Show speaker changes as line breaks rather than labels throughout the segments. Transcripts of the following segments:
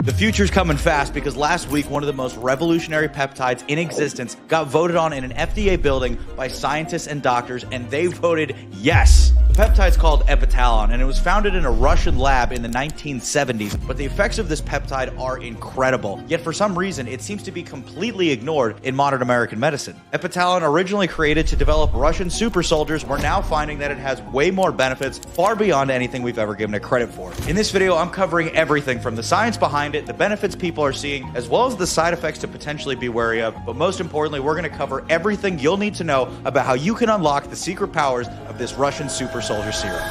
The future's coming fast because last week, one of the most revolutionary peptides in existence got voted on in an FDA building by scientists and doctors, and they voted yes. The peptide's called Epitalon, and it was founded in a Russian lab in the 1970s, but the effects of this peptide are incredible. Yet for some reason, it seems to be completely ignored in modern American medicine. Epitalon, originally created to develop Russian super soldiers, we're now finding that it has way more benefits, far beyond anything we've ever given it credit for. In this video, I'm covering everything from the science behind it, the benefits people are seeing, as well as the side effects to potentially be wary of. But most importantly, we're going to cover everything you'll need to know about how you can unlock the secret powers of this Russian super soldier serum.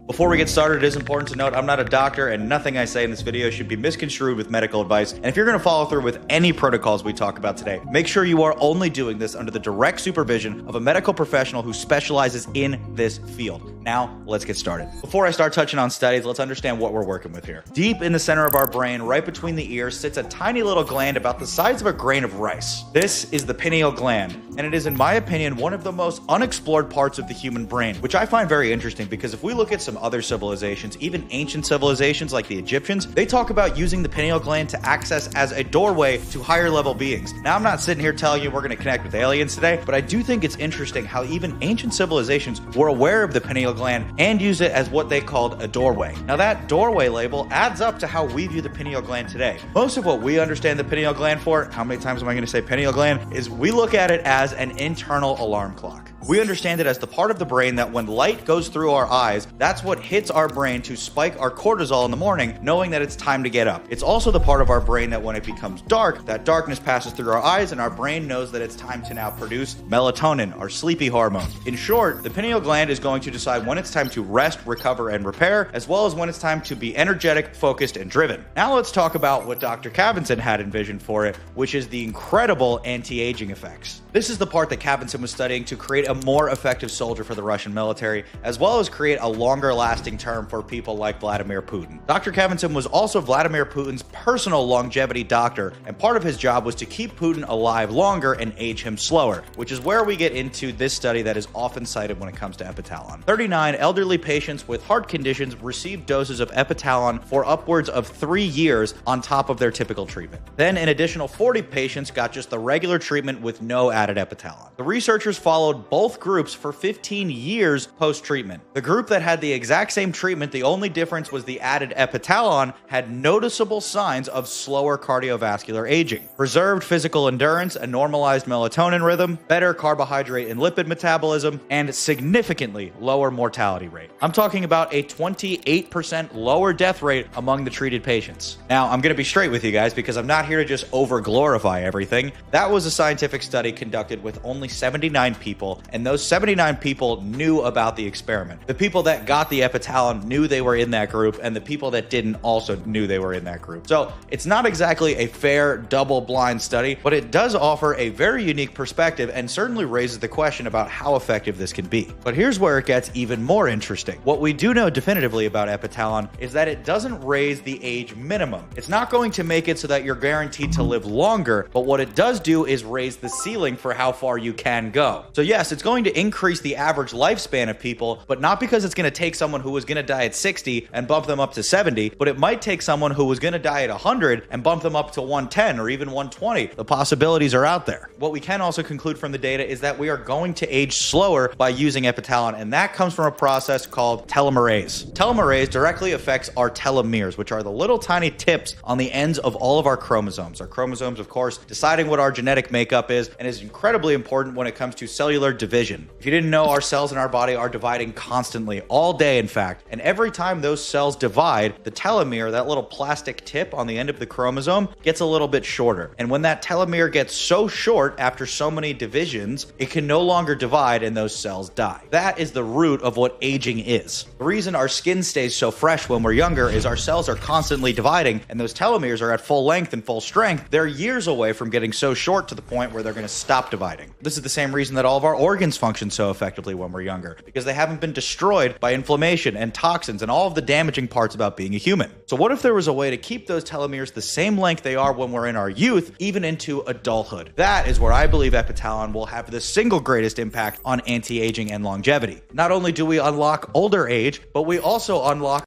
Before we get started, it is important to note I'm not a doctor and nothing I say in this video should be misconstrued with medical advice. And if you're going to follow through with any protocols we talk about today, make sure you are only doing this under the direct supervision of a medical professional who specializes in this field. Now, let's get started. Before I start touching on studies, let's understand what we're working with here. Deep in the center of our brain, right between the ears, sits a tiny little gland about the size of a grain of rice. This is the pineal gland, and it is, in my opinion, one of the most unexplored parts of the human brain, which I find very interesting because if we look at some other civilizations, even ancient civilizations like the Egyptians, they talk about using the pineal gland to access as a doorway to higher level beings. Now, I'm not sitting here telling you we're going to connect with aliens today, but I do think it's interesting how even ancient civilizations were aware of the pineal gland and use it as what they called a doorway. Now, that doorway label adds up to how we view the pineal gland today. Most of what we understand the pineal gland for, how many times am I going to say pineal gland, is we look at it as an internal alarm clock. We understand it as the part of the brain that when light goes through our eyes, that's what hits our brain to spike our cortisol in the morning, knowing that it's time to get up. It's also the part of our brain that when it becomes dark, that darkness passes through our eyes and our brain knows that it's time to now produce melatonin, our sleepy hormone. In short, the pineal gland is going to decide when it's time to rest, recover, and repair, as well as when it's time to be energetic, focused, and driven. Now let's talk about what Dr. Cavinson had envisioned for it, which is the incredible anti-aging effects. This is the part that Cavinson was studying to create a more effective soldier for the Russian military, as well as create a longer lasting term for people like Vladimir Putin. Dr. Cavinson was also Vladimir Putin's personal longevity doctor, and part of his job was to keep Putin alive longer and age him slower, which is where we get into this study that is often cited when it comes to Epitalon. 39 elderly patients with heart conditions received doses of Epitalon for upwards of 3 years on top of their typical treatment. Then an additional 40 patients got just the regular treatment with no added Epitalon. The researchers followed both groups for 15 years post-treatment. The group that had the exact same treatment, the only difference was the added Epitalon, had noticeable signs of slower cardiovascular aging, preserved physical endurance, a normalized melatonin rhythm, better carbohydrate and lipid metabolism, and significantly lower mortality rate. I'm talking about a 28% lower death rate among the treated patients. Now, I'm going to be straight with you guys because I'm not here to just over-glorify everything. That was a scientific study conducted with only 79 people, and those 79 people knew about the experiment. The people that got the Epitalon knew they were in that group, and the people that didn't also knew they were in that group. So it's not exactly a fair double-blind study, but it does offer a very unique perspective and certainly raises the question about how effective this can be. But here's where it gets even more interesting. What we do know definitively about Epitalon is that it doesn't raise the age minimum. It's not going to make it so that you're guaranteed to live longer, but what it does do is raise the ceiling for how far you can go. So yes, it's going to increase the average lifespan of people, but not because it's going to take someone who was going to die at 60 and bump them up to 70, but it might take someone who was going to die at 100 and bump them up to 110 or even 120. The possibilities are out there. What we can also conclude from the data is that we are going to age slower by using Epitalon, and that comes from a process called telomerase. Telomerase directly affects our telomeres, which are the little tiny tips on the ends of all of our chromosomes. Our chromosomes, of course, deciding what our genetic makeup is, and is incredibly important when it comes to cellular division. If you didn't know, our cells in our body are dividing constantly, all day in fact, and every time those cells divide, the telomere, that little plastic tip on the end of the chromosome, gets a little bit shorter. And when that telomere gets so short after so many divisions, it can no longer divide and those cells die. That is the root of what aging is. The reason our skin stays so fresh when we're younger is our cells are constantly dividing and those telomeres are at full length and full strength. They're years away from getting so short to the point where they're going to stop dividing. This is the same reason that all of our organs function so effectively when we're younger, because they haven't been destroyed by inflammation and toxins and all of the damaging parts about being a human. So what if there was a way to keep those telomeres the same length they are when we're in our youth, even into adulthood? That is where I believe Epitalon will have the single greatest impact on anti-aging and longevity. Not only do we unlock older age, but we also unlock